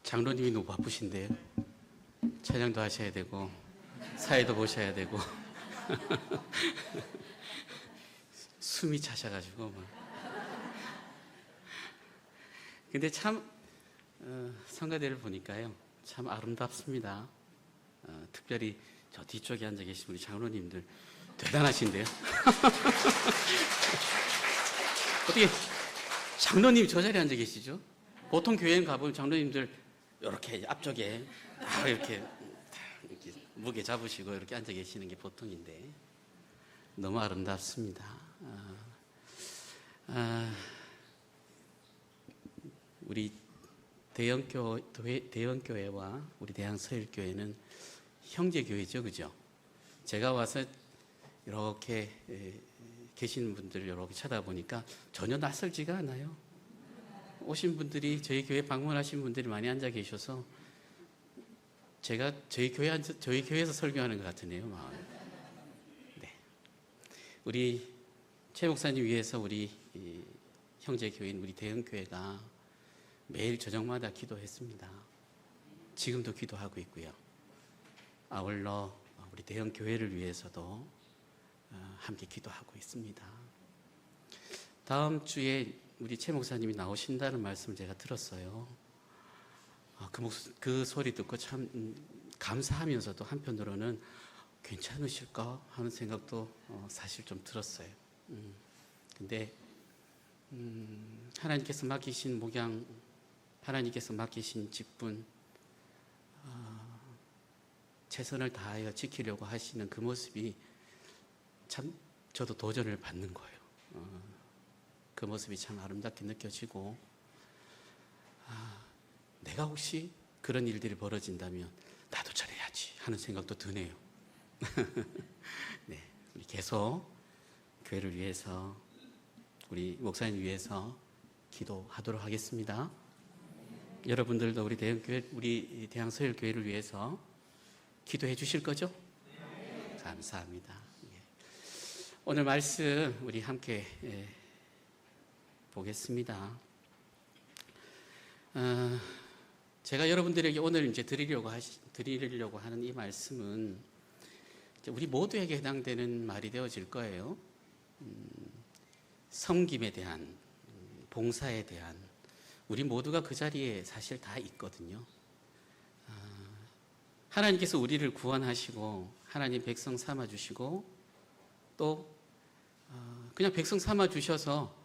장로님이 너무 바쁘신데요. 찬양도 하셔야 되고 사회도 보셔야 되고 숨이 차셔가지고 막. 근데 참 성가대를 보니까요 참 아름답습니다. 특별히 저 뒤쪽에 앉아 계신 우리 장로님들 대단하신데요. 어떻게 장로님 저 자리에 앉아 계시죠? 보통 교회에 가보면 장로님들 이렇게 앞쪽에 이렇게 무게 잡으시고 이렇게 앉아 계시는 게 보통인데 너무 아름답습니다. 우리 대형교회와 우리 대양서일교회는 형제교회죠, 그죠? 제가 와서 이렇게 계시는 분들을 이렇게 쳐다보니까 전혀 낯설지가 않아요. 오신 분들이 저희 교회 방문하신 분들이 많이 앉아 계셔서 제가 저희 교회에서 설교하는 것 같으네요, 마음이. 네. 우리 최 목사님 위해서 우리 형제 교회인 우리 대형교회가 매일 저녁마다 기도했습니다. 지금도 기도하고 있고요. 아울러 우리 대형교회를 위해서도 함께 기도하고 있습니다. 다음 주에 우리 최 목사님이 나오신다는 말씀을 제가 들었어요. 그 소리 듣고 참 감사하면서도 한편으로는 괜찮으실까 하는 생각도 사실 좀 들었어요. 근데 하나님께서 맡기신 목양, 하나님께서 맡기신 직분, 최선을 다하여 지키려고 하시는 그 모습이 참 저도 도전을 받는 거예요. 그 모습이 참 아름답게 느껴지고 내가 혹시 그런 일들이 벌어진다면 나도 저래야지 하는 생각도 드네요. 네, 우리 계속 교회를 위해서 우리 목사님 위해서 기도하도록 하겠습니다. 여러분들도 우리 대형교회, 우리 대양서일교회를 위해서 기도해 주실 거죠? 네. 감사합니다. 오늘 말씀 우리 함께 보겠습니다. 제가 여러분들에게 오늘 이제 드리려고 하는 이 말씀은 우리 모두에게 해당되는 말이 되어질 거예요. 섬김에 대한, 봉사에 대한, 우리 모두가 그 자리에 사실 다 있거든요. 하나님께서 우리를 구원하시고 하나님 백성 삼아 주시고 또 그냥 백성 삼아 주셔서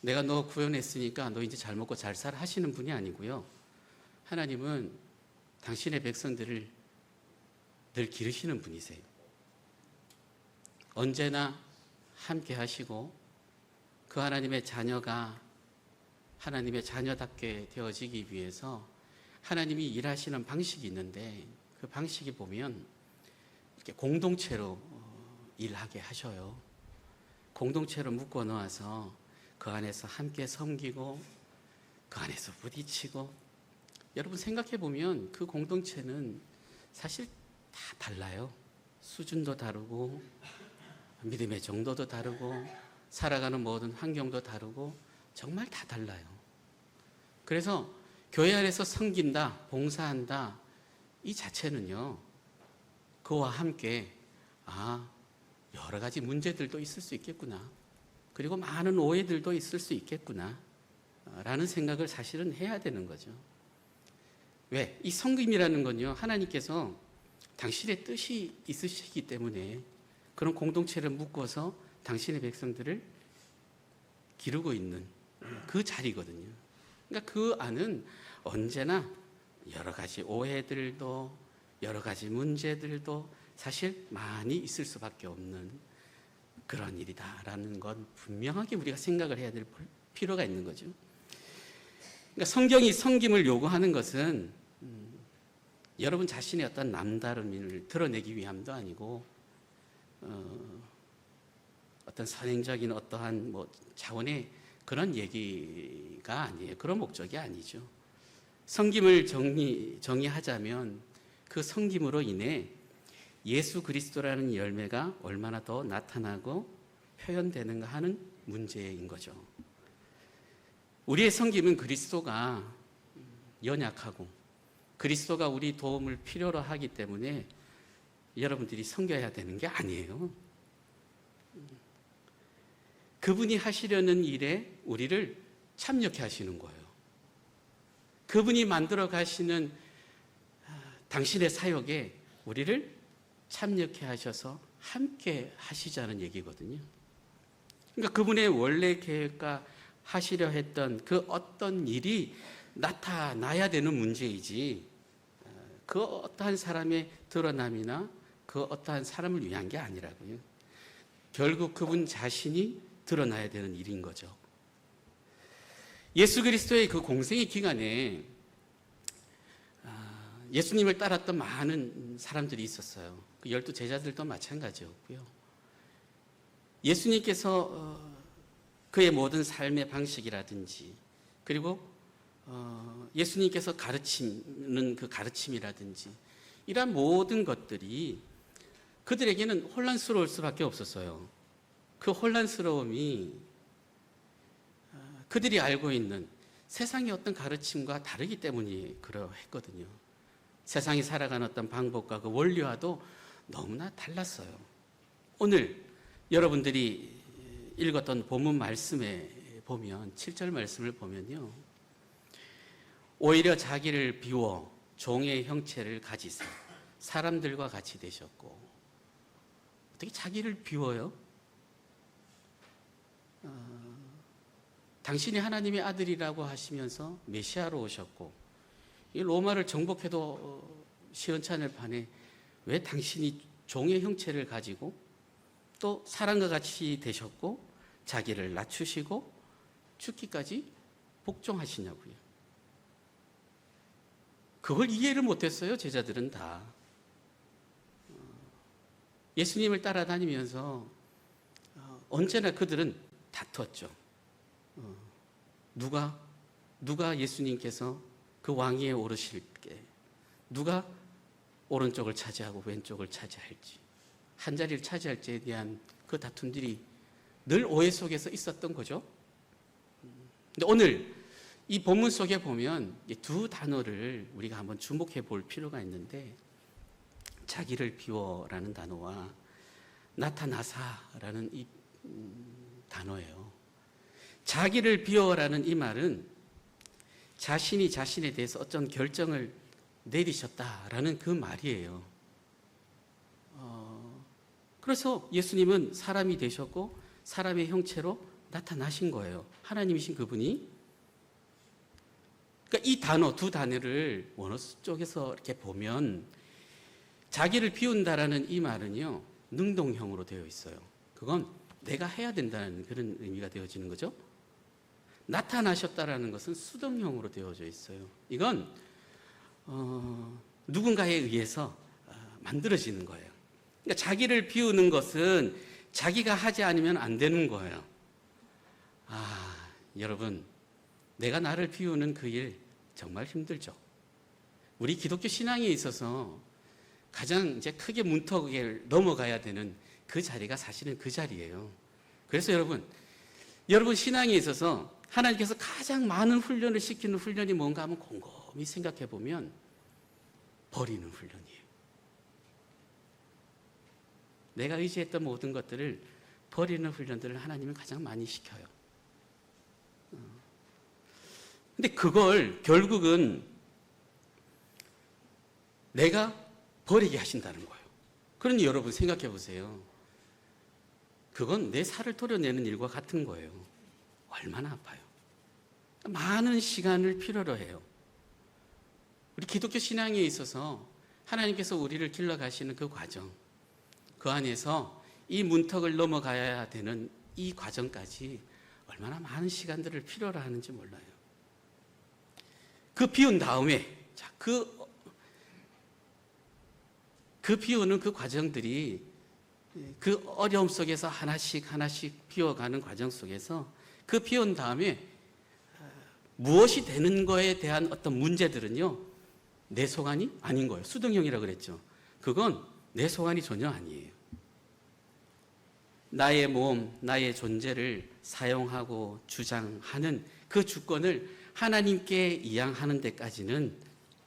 내가 너 구원했으니까 너 이제 잘 먹고 잘 살아 하시는 분이 아니고요. 하나님은 당신의 백성들을 늘 기르시는 분이세요. 언제나 함께 하시고 그 하나님의 자녀가 하나님의 자녀답게 되어지기 위해서 하나님이 일하시는 방식이 있는데 그 방식이 보면 이렇게 공동체로 일하게 하셔요. 공동체로 묶어 놓아서 그 안에서 함께 섬기고 그 안에서 부딪히고 여러분 생각해 보면 그 공동체는 사실 다 달라요. 수준도 다르고 믿음의 정도도 다르고 살아가는 모든 환경도 다르고 정말 다 달라요. 그래서 교회 안에서 섬긴다, 봉사한다 이 자체는요. 그와 함께 여러 가지 문제들도 있을 수 있겠구나. 그리고 많은 오해들도 있을 수 있겠구나 라는 생각을 사실은 해야 되는 거죠. 왜? 이 섬김이라는 건요 하나님께서 당신의 뜻이 있으시기 때문에 그런 공동체를 묶어서 당신의 백성들을 기르고 있는 그 자리거든요. 그러니까 그 안은 언제나 여러 가지 오해들도 여러 가지 문제들도 사실 많이 있을 수밖에 없는 그런 일이다라는 건 분명하게 우리가 생각을 해야 될 필요가 있는 거죠. 그러니까 성경이 섬김을 요구하는 것은 여러분 자신의 어떤 남다름을 드러내기 위함도 아니고 어떤 선행적인 어떠한 차원의 그런 얘기가 아니에요. 그런 목적이 아니죠. 섬김을 정의하자면 그 섬김으로 인해 예수 그리스도라는 열매가 얼마나 더 나타나고 표현되는가 하는 문제인 거죠. 우리의 섬김은 그리스도가 연약하고 그리스도가 우리 도움을 필요로 하기 때문에 여러분들이 섬겨야 되는 게 아니에요. 그분이 하시려는 일에 우리를 참여케 하시는 거예요. 그분이 만들어 가시는 당신의 사역에 우리를 참여케 하셔서 함께 하시자는 얘기거든요. 그러니까 그분의 원래 계획과 하시려 했던 그 어떤 일이 나타나야 되는 문제이지 그 어떠한 사람의 드러남이나 그 어떠한 사람을 위한 게 아니라고요. 결국 그분 자신이 드러나야 되는 일인 거죠. 예수 그리스도의 그 공생의 기간에 예수님을 따랐던 많은 사람들이 있었어요. 그 12 제자들도 마찬가지였고요. 예수님께서 그의 모든 삶의 방식이라든지 그리고 예수님께서 가르치는 그 가르침이라든지 이러한 모든 것들이 그들에게는 혼란스러울 수밖에 없었어요. 그 혼란스러움이 그들이 알고 있는 세상의 어떤 가르침과 다르기 때문이 그러했거든요. 세상이 살아가는 어떤 방법과 그 원리와도 너무나 달랐어요. 오늘 여러분들이 읽었던 본문 말씀에 보면 7절 말씀을 보면요. 오히려 자기를 비워 종의 형체를 가지사 사람들과 같이 되셨고 어떻게 자기를 비워요? 당신이 하나님의 아들이라고 하시면서 메시아로 오셨고 이 로마를 정복해도 시원찮을 판에 왜 당신이 종의 형체를 가지고 또 사람과 같이 되셨고 자기를 낮추시고 죽기까지 복종하시냐고요. 그걸 이해를 못했어요. 제자들은 다. 예수님을 따라다니면서 언제나 그들은 다투었죠. 누가 예수님께서 그 왕위에 오르실 때 누가 오른쪽을 차지하고 왼쪽을 차지할지 한 자리를 차지할지에 대한 그 다툼들이 늘 오해 속에서 있었던 거죠. 근데 오늘 이 본문 속에 보면 이 두 단어를 우리가 한번 주목해 볼 필요가 있는데 자기를 비워라는 단어와 나타나사라는 이 단어예요. 자기를 비워라는 이 말은 자신이 자신에 대해서 어떤 결정을 내리셨다라는 그 말이에요. 그래서 예수님은 사람이 되셨고 사람의 형체로 나타나신 거예요. 하나님이신 그분이. 그러니까 이 단어, 두 단어를 원어 쪽에서 이렇게 보면 자기를 비운다라는 이 말은요, 능동형으로 되어 있어요. 그건 내가 해야 된다는 그런 의미가 되어지는 거죠. 나타나셨다라는 것은 수동형으로 되어져 있어요. 이건 누군가에 의해서 만들어지는 거예요. 그러니까 자기를 비우는 것은 자기가 하지 않으면 안 되는 거예요. 여러분, 내가 나를 비우는 그 일 정말 힘들죠. 우리 기독교 신앙에 있어서 가장 이제 크게 문턱을 넘어가야 되는 그 자리가 사실은 그 자리예요. 그래서 여러분 신앙에 있어서 하나님께서 가장 많은 훈련을 시키는 훈련이 뭔가 하면 곰곰이 생각해 보면 버리는 훈련이에요. 내가 의지했던 모든 것들을 버리는 훈련들을 하나님은 가장 많이 시켜요. 근데 그걸 결국은 내가 버리게 하신다는 거예요. 그러니 여러분 생각해 보세요. 그건 내 살을 도려내는 일과 같은 거예요. 얼마나 아파요. 많은 시간을 필요로 해요. 우리 기독교 신앙에 있어서 하나님께서 우리를 길러가시는 그 과정, 그 안에서 이 문턱을 넘어가야 되는 이 과정까지 얼마나 많은 시간들을 필요로 하는지 몰라요. 그 비운 다음에 그 비우는 그 과정들이 그 어려움 속에서 하나씩 비워가는 과정 속에서 그 비운 다음에 무엇이 되는 거에 대한 어떤 문제들은요, 내 소관이 아닌 거예요. 수동형이라고 그랬죠. 그건 내 소관이 전혀 아니에요. 나의 몸, 나의 존재를 사용하고 주장하는 그 주권을 하나님께 이양하는 데까지는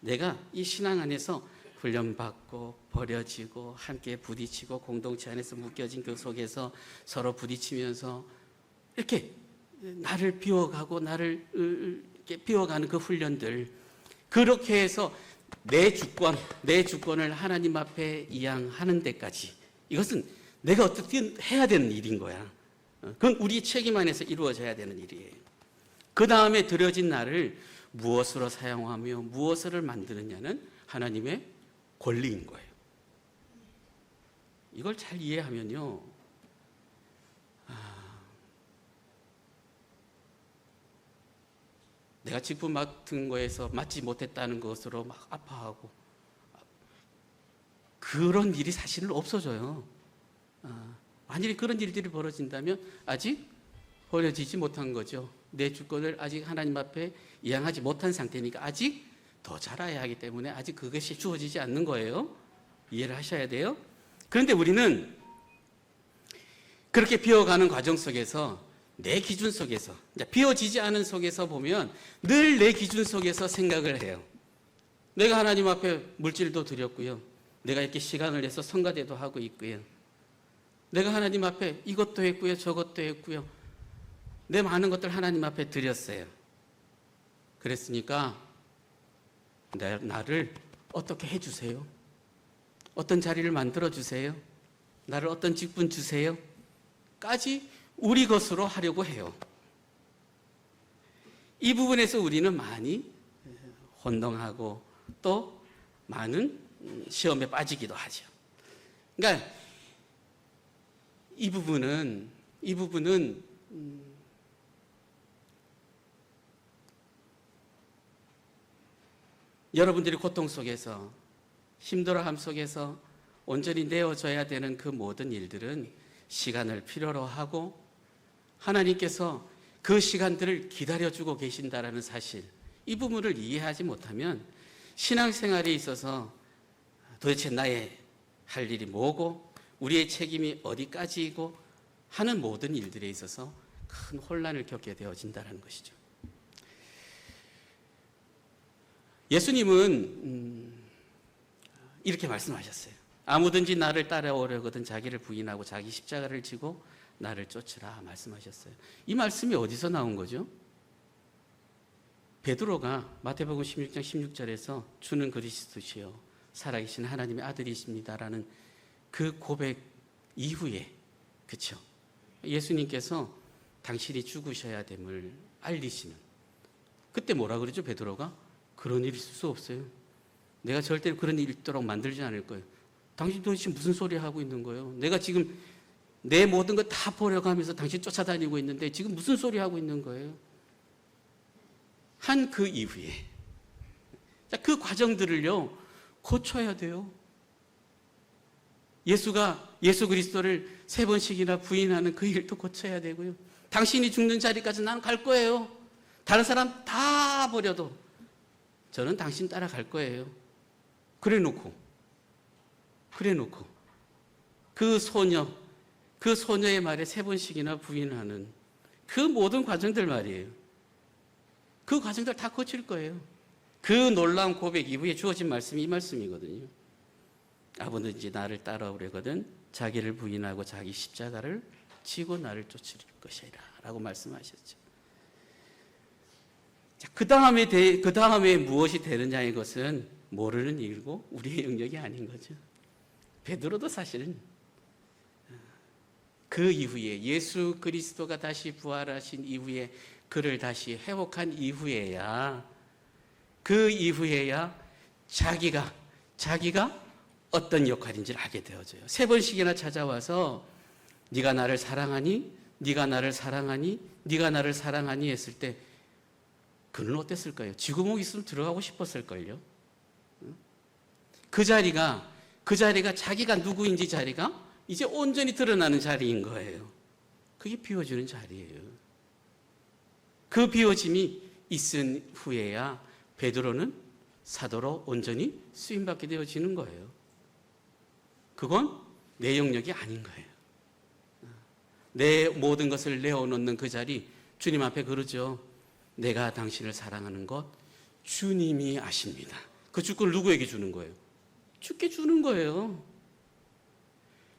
내가 이 신앙 안에서 훈련받고 버려지고 함께 부딪히고 공동체 안에서 묶여진 그 속에서 서로 부딪히면서 이렇게 나를 비워가고 나를 이렇게 비워가는 그 훈련들, 그렇게 해서 내 주권을 하나님 앞에 이양하는 데까지, 이것은 내가 어떻게 해야 되는 일인 거야. 그건 우리 책임 안에서 이루어져야 되는 일이에요. 그 다음에 드려진 나를 무엇으로 사용하며 무엇을 만드느냐는 하나님의 권리인 거예요. 이걸 잘 이해하면요, 내가 직분 맡은 거에서 맡지 못했다는 것으로 막 아파하고 그런 일이 사실은 없어져요. 만약에 그런 일들이 벌어진다면 아직 버려지지 못한 거죠. 내 주권을 아직 하나님 앞에 이양하지 못한 상태니까 아직 더 자라야 하기 때문에 아직 그것이 주어지지 않는 거예요. 이해를 하셔야 돼요. 그런데 우리는 그렇게 비워가는 과정 속에서 내 기준 속에서, 비워지지 않은 속에서 보면 늘 내 기준 속에서 생각을 해요. 내가 하나님 앞에 물질도 드렸고요. 내가 이렇게 시간을 내서 성가대도 하고 있고요. 내가 하나님 앞에 이것도 했고요. 저것도 했고요. 내 많은 것들 하나님 앞에 드렸어요. 그랬으니까 나를 어떻게 해주세요? 어떤 자리를 만들어주세요? 나를 어떤 직분 주세요? 까지 우리 것으로 하려고 해요. 이 부분에서 우리는 많이 혼동하고 또 많은 시험에 빠지기도 하죠. 그러니까 이 부분은 여러분들이 고통 속에서 힘들어함 속에서 온전히 내어줘야 되는 그 모든 일들은 시간을 필요로 하고 하나님께서 그 시간들을 기다려주고 계신다라는 사실, 이 부분을 이해하지 못하면 신앙생활에 있어서 도대체 나의 할 일이 뭐고 우리의 책임이 어디까지이고 하는 모든 일들에 있어서 큰 혼란을 겪게 되어진다는 것이죠. 예수님은 이렇게 말씀하셨어요. 아무든지 나를 따라오려거든 자기를 부인하고 자기 십자가를 지고 나를 쫓으라 말씀하셨어요. 이 말씀이 어디서 나온 거죠? 베드로가 마태복음 16장 16절에서 주는 그리스도시요 살아계신 하나님의 아들이십니다라는 그 고백 이후에, 그렇죠? 예수님께서 당신이 죽으셔야 됨을 알리시는, 그때 뭐라 그러죠? 베드로가 그런 일이 있을 수 없어요. 내가 절대로 그런 일이 있도록 만들지 않을 거예요. 당신 도대체 무슨 소리 하고 있는 거예요? 내가 지금 내 모든 거 다 버려가면서 당신 쫓아다니고 있는데 지금 무슨 소리 하고 있는 거예요? 한 그 이후에 그 과정들을요 고쳐야 돼요. 예수 그리스도를 3번씩이나 부인하는 그 일도 고쳐야 되고요. 당신이 죽는 자리까지 나는 갈 거예요. 다른 사람 다 버려도 저는 당신 따라갈 거예요. 그래 놓고 그 소녀의 말에 3번씩이나 부인하는 그 모든 과정들 말이에요. 그 과정들 다 거칠 거예요. 그 놀라운 고백 이후에 주어진 말씀이 이 말씀이거든요. 아버지 나를 따라오려거든 자기를 부인하고 자기 십자가를 지고 나를 쫓을 것이라 라고 말씀하셨죠. 자, 그 다음에 무엇이 되느냐의 것은 모르는 일이고 우리의 영역이 아닌 거죠. 베드로도 사실은 그 이후에 예수 그리스도가 다시 부활하신 이후에 그를 다시 회복한 이후에야 자기가 어떤 역할인지를 알게 되어져요. 3번씩이나 찾아와서 네가 나를 사랑하니? 네가 나를 사랑하니? 네가 나를 사랑하니? 했을 때 그는 어땠을까요? 쥐구멍 있으면 들어가고 싶었을걸요. 그 자리가 자기가 누구인지 자리가 이제 온전히 드러나는 자리인 거예요. 그게 비워지는 자리예요. 그 비워짐이 있은 후에야 베드로는 사도로 온전히 쓰임받게 되어지는 거예요. 그건 내 영역이 아닌 거예요. 내 모든 것을 내어놓는 그 자리, 주님 앞에 그러죠. 내가 당신을 사랑하는 것 주님이 아십니다. 그 주권을 누구에게 주는 거예요? 주께 주는 거예요.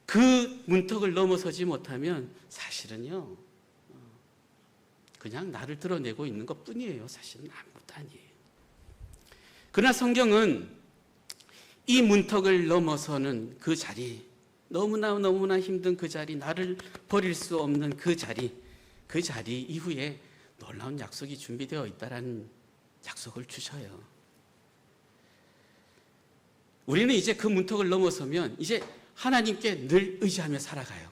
그 문턱을 넘어서지 못하면 사실은요, 그냥 나를 드러내고 있는 것 뿐이에요. 사실은 아무것도 아니에요. 그러나 성경은 이 문턱을 넘어서는 그 자리, 너무나 힘든 그 자리, 나를 버릴 수 없는 그 자리 이후에 놀라운 약속이 준비되어 있다라는 약속을 주셔요. 우리는 이제 그 문턱을 넘어서면 이제 하나님께 늘 의지하며 살아가요.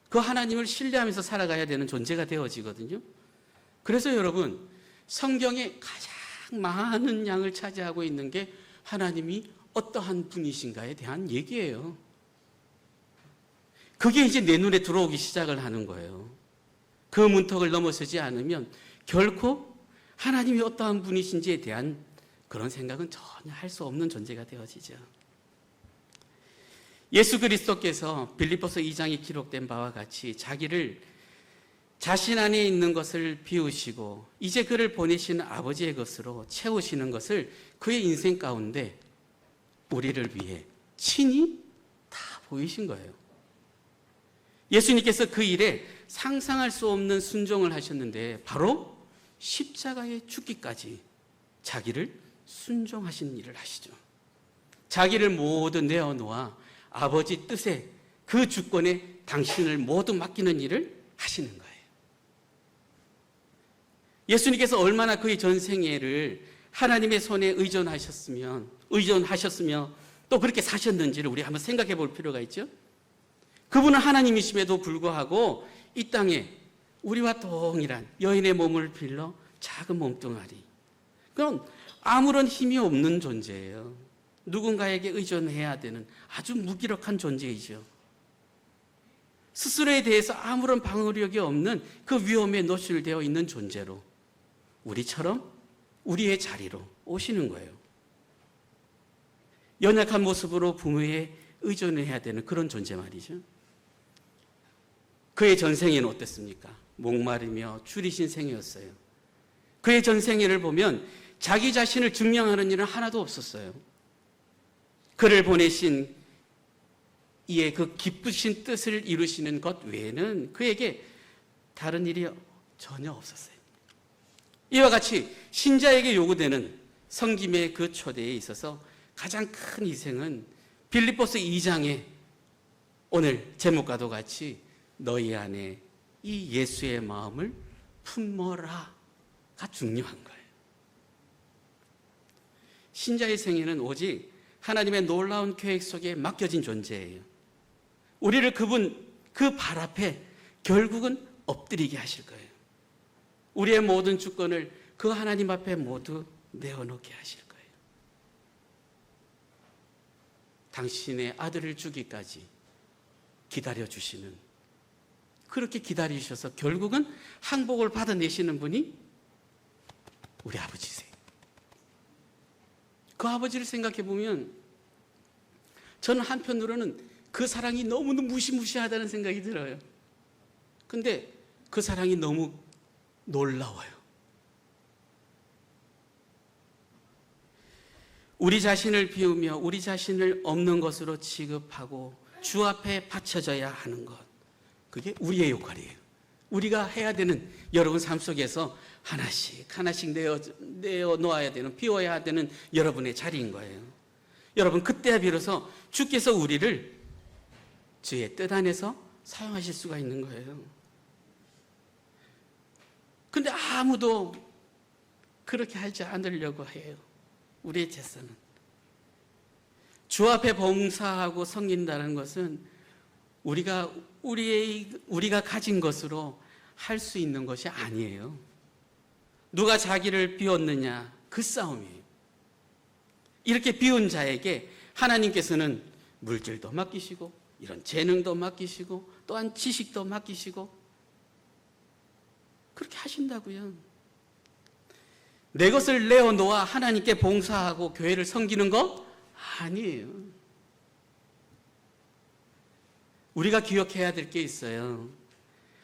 그 하나님을 신뢰하면서 살아가야 되는 존재가 되어지거든요. 그래서 여러분, 성경에 가장 많은 양을 차지하고 있는 게 하나님이 어떠한 분이신가에 대한 얘기예요. 그게 이제 내 눈에 들어오기 시작을 하는 거예요. 그 문턱을 넘어서지 않으면 결코 하나님이 어떠한 분이신지에 대한 그런 생각은 전혀 할 수 없는 존재가 되어지죠. 예수 그리스도께서 빌립보서 2장에 기록된 바와 같이 자기를 자신 안에 있는 것을 비우시고 이제 그를 보내시는 아버지의 것으로 채우시는 것을 그의 인생 가운데 우리를 위해 친히 다 보이신 거예요. 예수님께서 그 일에 상상할 수 없는 순종을 하셨는데 바로 십자가에 죽기까지 자기를 순종하신 일을 하시죠. 자기를 모두 내어놓아 아버지 뜻에 그 주권에 당신을 모두 맡기는 일을 하시는 거예요. 예수님께서 얼마나 그의 전생애를 하나님의 손에 의존하셨으며 또 그렇게 사셨는지를 우리 한번 생각해 볼 필요가 있죠. 그분은 하나님이심에도 불구하고 이 땅에 우리와 동일한 여인의 몸을 빌려 작은 몸뚱아리, 그럼 아무런 힘이 없는 존재예요. 누군가에게 의존해야 되는 아주 무기력한 존재이죠. 스스로에 대해서 아무런 방어력이 없는 그 위험에 노출되어 있는 존재로 우리처럼 우리의 자리로 오시는 거예요. 연약한 모습으로 부모에 의존해야 되는 그런 존재 말이죠. 그의 전생에는 어땠습니까? 목마르며 줄이신 생이었어요. 그의 전생애를 보면 자기 자신을 증명하는 일은 하나도 없었어요. 그를 보내신 이의 그 기쁘신 뜻을 이루시는 것 외에는 그에게 다른 일이 전혀 없었어요. 이와 같이 신자에게 요구되는 섬김의 그 초대에 있어서 가장 큰 희생은 빌립보서 2장에 오늘 제목과도 같이 너희 안에 이 예수의 마음을 품어라가 중요한 거예요. 신자의 생애는 오직 하나님의 놀라운 계획 속에 맡겨진 존재예요. 우리를 그분 그 발 앞에 결국은 엎드리게 하실 거예요. 우리의 모든 주권을 그 하나님 앞에 모두 내어놓게 하실 거예요. 당신의 아들을 주기까지 기다려주시는, 그렇게 기다리셔서 결국은 항복을 받아내시는 분이 우리 아버지세요. 그 아버지를 생각해 보면 저는 한편으로는 그 사랑이 너무도 무시무시하다는 생각이 들어요. 근데 그 사랑이 너무 놀라워요. 우리 자신을 비우며 우리 자신을 없는 것으로 취급하고 주 앞에 바쳐져야 하는 것, 그게 우리의 역할이에요. 우리가 해야 되는, 여러분 삶 속에서 하나씩 내어놓아야 되는, 비워야 되는 여러분의 자리인 거예요. 여러분, 그때야 비로소 주께서 우리를 주의 뜻 안에서 사용하실 수가 있는 거예요. 근데 아무도 그렇게 하지 않으려고 해요. 우리의 제사는. 주 앞에 봉사하고 섬긴다는 것은 우리가 가진 것으로 할 수 있는 것이 아니에요. 누가 자기를 비웠느냐, 그 싸움이에요. 이렇게 비운 자에게 하나님께서는 물질도 맡기시고 이런 재능도 맡기시고 또한 지식도 맡기시고 그렇게 하신다고요. 내 것을 내어놓아 하나님께 봉사하고 교회를 섬기는 거 아니에요. 우리가 기억해야 될 게 있어요.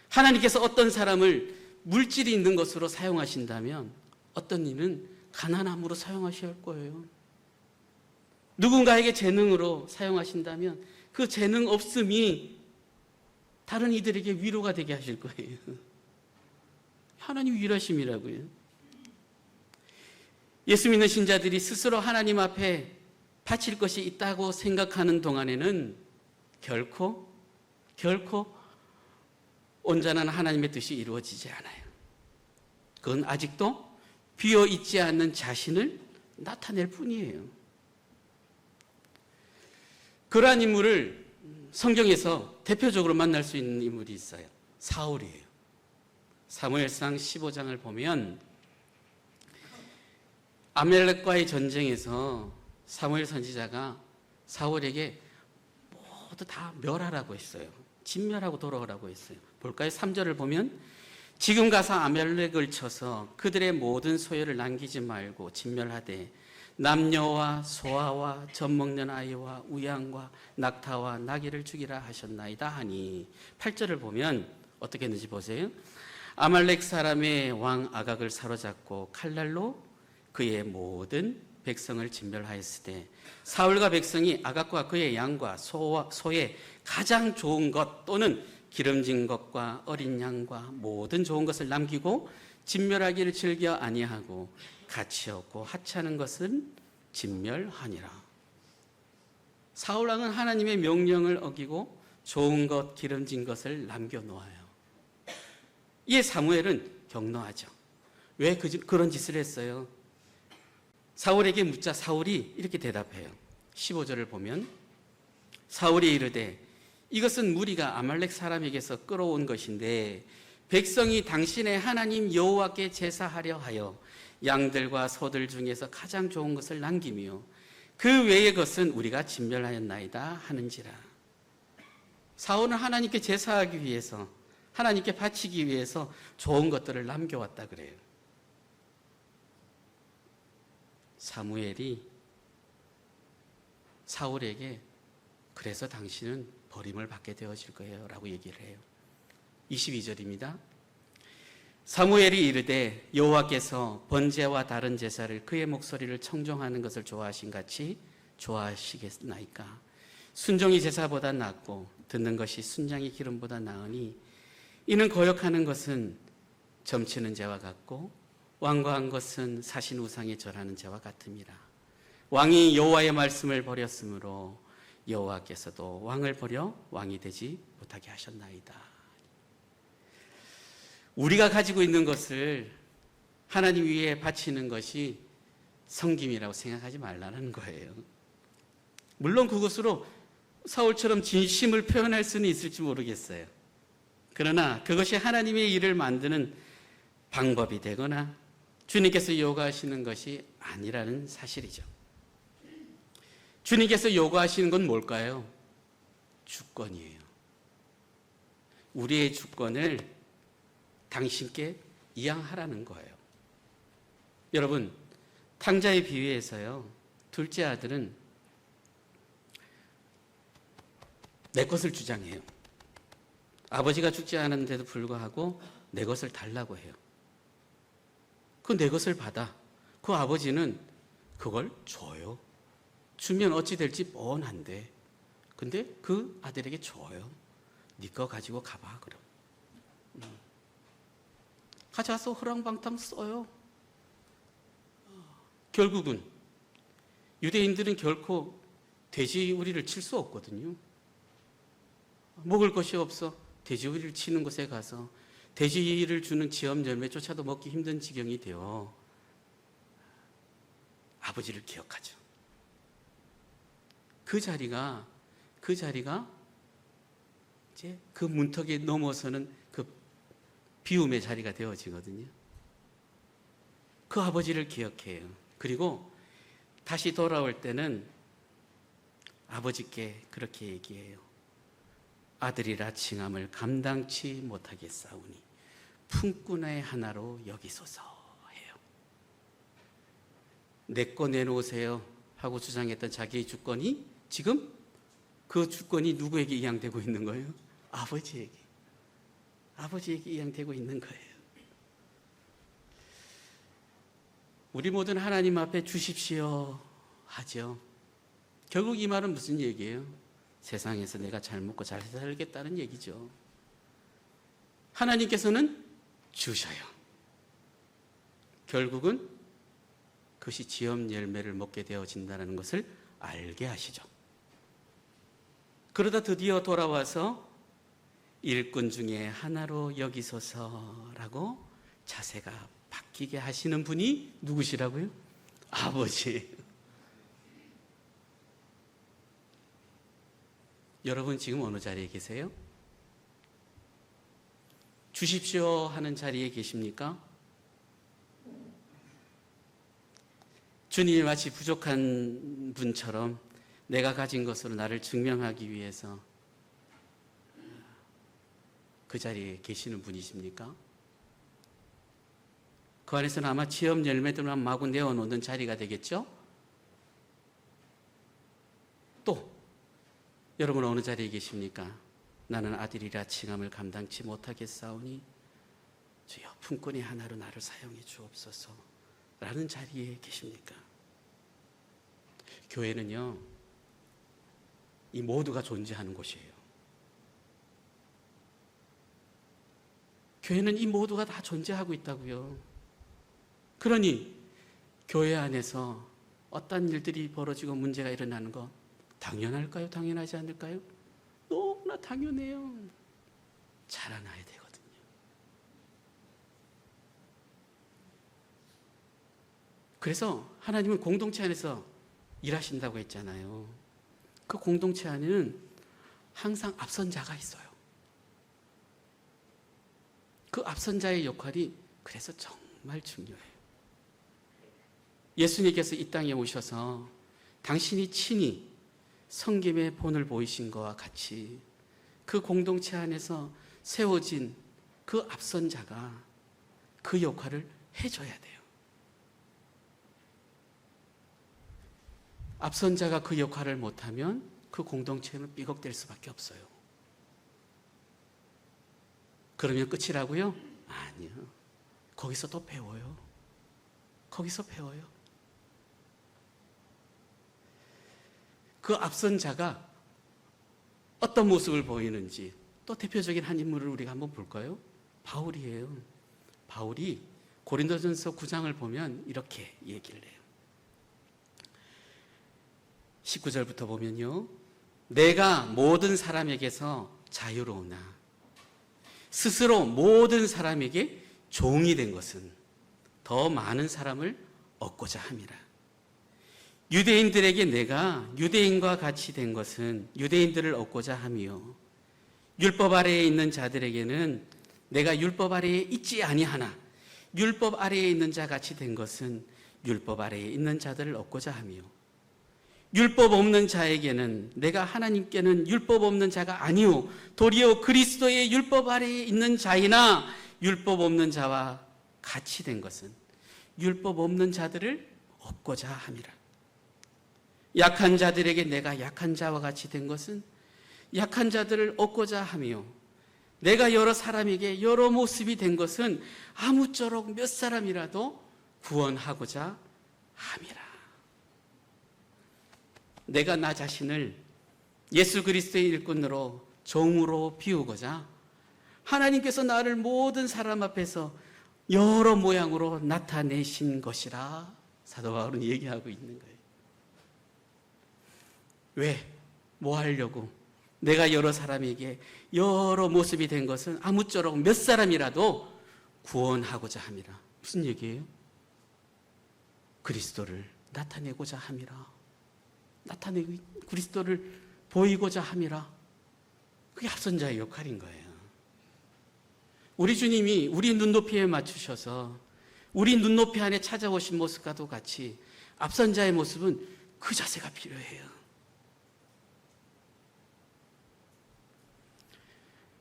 하나님께서 어떤 사람을 물질이 있는 것으로 사용하신다면 어떤 이는 가난함으로 사용하실 거예요. 누군가에게 재능으로 사용하신다면 그 재능 없음이 다른 이들에게 위로가 되게 하실 거예요. 하나님 위로하심이라고요. 예수 믿는 신자들이 스스로 하나님 앞에 바칠 것이 있다고 생각하는 동안에는 결코 온전한 하나님의 뜻이 이루어지지 않아요. 그건 아직도 비어 있지 않는 자신을 나타낼 뿐이에요. 그러한 인물을 성경에서 대표적으로 만날 수 있는 인물이 있어요. 사울이에요. 사무엘상 15장을 보면 아말렉과의 전쟁에서 사무엘 선지자가 사울에게 모두 다 멸하라고 했어요. 진멸하고 돌아오라고 했어요. 볼까요? 3절을 보면 지금 가서 아말렉을 쳐서 그들의 모든 소유를 남기지 말고 진멸하되 남녀와 소아와 젖 먹는 아이와 우양과 낙타와 나귀를 죽이라 하셨나이다 하니 8절을 보면 어떻게 했는지 보세요. 아말렉 사람의 왕 아각을 사로잡고 칼날로 그의 모든 백성을 진멸하였으되 사울과 백성이 아각과 그의 양과 소의 가장 좋은 것 또는 기름진 것과 어린 양과 모든 좋은 것을 남기고 진멸하기를 즐겨 아니하고 가치 없고 하찮은 것은 진멸하니라. 사울왕은 하나님의 명령을 어기고 좋은 것, 기름진 것을 남겨놓아요. 이에 사무엘은 격노하죠. 왜 그런 짓을 했어요? 사울에게 묻자 사울이 이렇게 대답해요. 15절을 보면 사울이 이르되 이것은 무리가 아말렉 사람에게서 끌어온 것인데 백성이 당신의 하나님 여호와께 제사하려 하여 양들과 소들 중에서 가장 좋은 것을 남기며 그 외의 것은 우리가 진멸하였나이다 하는지라. 사울은 하나님께 제사하기 위해서 하나님께 바치기 위해서 좋은 것들을 남겨왔다 그래요. 사무엘이 사울에게 그래서 당신은 버림을 받게 되어질 거예요 라고 얘기를 해요. 22절입니다. 사무엘이 이르되 여호와께서 번제와 다른 제사를 그의 목소리를 청종하는 것을 좋아하신 같이 좋아하시겠나이까. 순종이 제사보다 낫고 듣는 것이 순장의 기름보다 나으니 이는 거역하는 것은 점치는 죄와 같고 완고한 것은 사신 우상에 절하는 죄와 같음이라. 왕이 여호와의 말씀을 버렸으므로 여호와께서도 왕을 버려 왕이 되지 못하게 하셨나이다. 우리가 가지고 있는 것을 하나님 위에 바치는 것이 섬김이라고 생각하지 말라는 거예요. 물론 그것으로 사울처럼 진심을 표현할 수는 있을지 모르겠어요. 그러나 그것이 하나님의 일을 만드는 방법이 되거나 주님께서 요구하시는 것이 아니라는 사실이죠. 주님께서 요구하시는 건 뭘까요? 주권이에요. 우리의 주권을 당신께 이양하라는 거예요. 여러분, 탕자의 비유에서요, 둘째 아들은 내 것을 주장해요. 아버지가 죽지 않았는데도 불구하고 내 것을 달라고 해요. 그 내 것을 받아. 그 아버지는 그걸 줘요. 주면 어찌 될지 뻔한데, 근데 그 아들에게 줘요. 네 거 가지고 가봐 그럼. 가져와서 허랑방탕 써요. 결국은 유대인들은 결코 돼지우리를 칠 수 없거든요. 먹을 것이 없어 돼지우리를 치는 곳에 가서 돼지를 주는 지엄 열매조차도 먹기 힘든 지경이 되어 아버지를 기억하죠. 그 자리가 이제 그 문턱에 넘어서는 그 비움의 자리가 되어지거든요. 그 아버지를 기억해요. 그리고 다시 돌아올 때는 아버지께 그렇게 얘기해요. 아들이라 칭함을 감당치 못하겠사오니 품꾼의 하나로 여기소서 해요. 내 거 내놓으세요 하고 주장했던 자기의 주권이 지금 그 주권이 누구에게 이양되고 있는 거예요? 아버지에게. 아버지에게 이양되고 있는 거예요. 우리 모두는 하나님 앞에 주십시오 하죠. 결국 이 말은 무슨 얘기예요? 세상에서 내가 잘 먹고 잘 살겠다는 얘기죠. 하나님께서는 주셔요. 결국은 그것이 지엄 열매를 먹게 되어진다는 것을 알게 하시죠. 그러다 드디어 돌아와서 일꾼 중에 하나로 여기소서라고 자세가 바뀌게 하시는 분이 누구시라고요? 아버지예요. 여러분 지금 어느 자리에 계세요? 주십시오 하는 자리에 계십니까? 주님이 마치 부족한 분처럼 내가 가진 것으로 나를 증명하기 위해서 그 자리에 계시는 분이십니까? 그 안에서는 아마 지엄 열매들만 마구 내어놓는 자리가 되겠죠? 또 여러분 어느 자리에 계십니까? 나는 아들이라 칭함을 감당치 못하겠사오니 주여 품꾼이 하나로 나를 사용해 주옵소서 라는 자리에 계십니까? 교회는요, 이 모두가 존재하는 곳이에요. 교회는 이 모두가 다 존재하고 있다고요. 그러니 교회 안에서 어떤 일들이 벌어지고 문제가 일어나는 거 당연할까요? 당연하지 않을까요? 너무나 당연해요. 자라나야 되거든요. 그래서 하나님은 공동체 안에서 일하신다고 했잖아요. 그 공동체 안에는 항상 앞선 자가 있어요. 그 앞선 자의 역할이 그래서 정말 중요해요. 예수님께서 이 땅에 오셔서 당신이 친히 섬김의 본을 보이신 것과 같이 그 공동체 안에서 세워진 그 앞선 자가 그 역할을 해줘야 돼요. 앞선 자가 그 역할을 못하면 그 공동체는 삐걱될 수밖에 없어요. 그러면 끝이라고요? 아니요. 거기서 또 배워요. 거기서 배워요. 그 앞선 자가 어떤 모습을 보이는지 또 대표적인 한 인물을 우리가 한번 볼까요? 바울이에요. 바울이 고린도전서 9장을 보면 이렇게 얘기를 해요. 19절부터 보면요. 내가 모든 사람에게서 자유로우나 스스로 모든 사람에게 종이 된 것은 더 많은 사람을 얻고자 함이라. 유대인들에게 내가 유대인과 같이 된 것은 유대인들을 얻고자 함이요. 율법 아래에 있는 자들에게는 내가 율법 아래에 있지 아니하나 율법 아래에 있는 자 같이 된 것은 율법 아래에 있는 자들을 얻고자 함이요. 율법 없는 자에게는 내가 하나님께는 율법 없는 자가 아니오 도리어 그리스도의 율법 아래에 있는 자이나 율법 없는 자와 같이 된 것은 율법 없는 자들을 얻고자 함이라. 약한 자들에게 내가 약한 자와 같이 된 것은 약한 자들을 얻고자 하며 내가 여러 사람에게 여러 모습이 된 것은 아무쪼록 몇 사람이라도 구원하고자 함이라. 내가 나 자신을 예수 그리스도의 일꾼으로 종으로 비우고자 하나님께서 나를 모든 사람 앞에서 여러 모양으로 나타내신 것이라 사도 바울은 얘기하고 있는 거예요. 왜? 뭐 하려고? 내가 여러 사람에게 여러 모습이 된 것은 아무쪼록 몇 사람이라도 구원하고자 함이라. 무슨 얘기예요? 그리스도를 나타내고자 함이라. 나타내고 그리스도를 보이고자 함이라. 그게 앞선 자의 역할인 거예요. 우리 주님이 우리 눈높이에 맞추셔서 우리 눈높이 안에 찾아오신 모습과도 같이 앞선 자의 모습은 그 자세가 필요해요.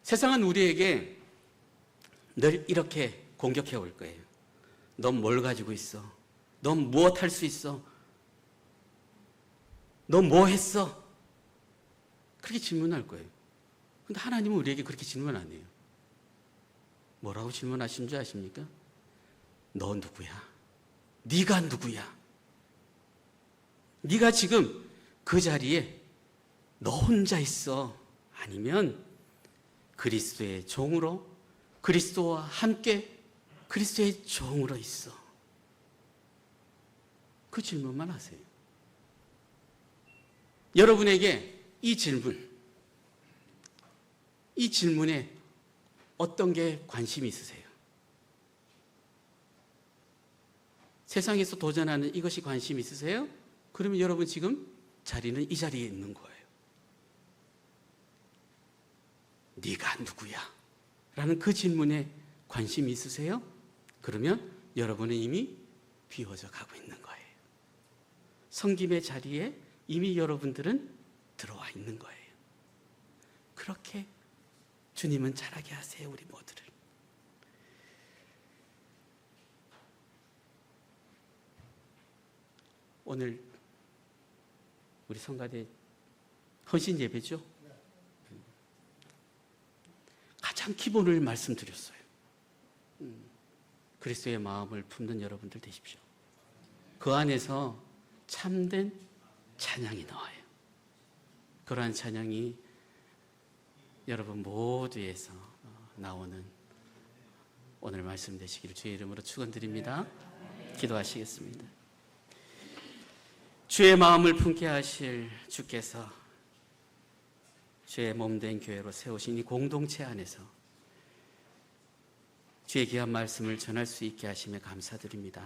세상은 우리에게 늘 이렇게 공격해 올 거예요. 넌 뭘 가지고 있어? 넌 무엇 할 수 있어? 넌 뭐 했어? 그렇게 질문할 거예요. 근데 하나님은 우리에게 그렇게 질문 안 해요. 뭐라고 질문하신 줄 아십니까? 너 누구야? 네가 누구야? 네가 지금 그 자리에 너 혼자 있어? 아니면 그리스도의 종으로, 그리스도와 함께 그리스도의 종으로 있어? 그 질문만 하세요. 여러분에게 이 질문에 어떤 게 관심이 있으세요? 세상에서 도전하는 이것이 관심이 있으세요? 그러면 여러분 지금 자리는 이 자리에 있는 거예요. 네가 누구야? 라는 그 질문에 관심이 있으세요? 그러면 여러분은 이미 비워져 가고 있는 거예요. 섬김의 자리에 이미 여러분들은 들어와 있는 거예요. 그렇게 주님은 자라게 하세요, 우리 모두를. 오늘 우리 성가대 헌신 예배죠? 가장 기본을 말씀드렸어요. 그리스도의 마음을 품는 여러분들 되십시오. 그 안에서 참된 찬양이 나와요. 그러한 찬양이 여러분 모두에서 나오는 오늘 말씀 되시기를 주의 이름으로 축원드립니다. 기도하시겠습니다. 주의 마음을 품게 하실 주께서 주의 몸된 교회로 세우신 이 공동체 안에서 주의 귀한 말씀을 전할 수 있게 하심에 감사드립니다.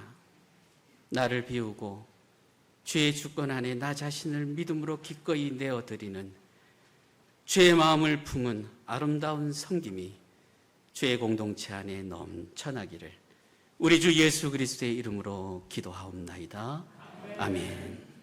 나를 비우고 주의 주권 안에 나 자신을 믿음으로 기꺼이 내어드리는 주의 마음을 품은 아름다운 섬김이 주의 공동체 안에 넘쳐나기를 우리 주 예수 그리스도의 이름으로 기도하옵나이다. 아멘.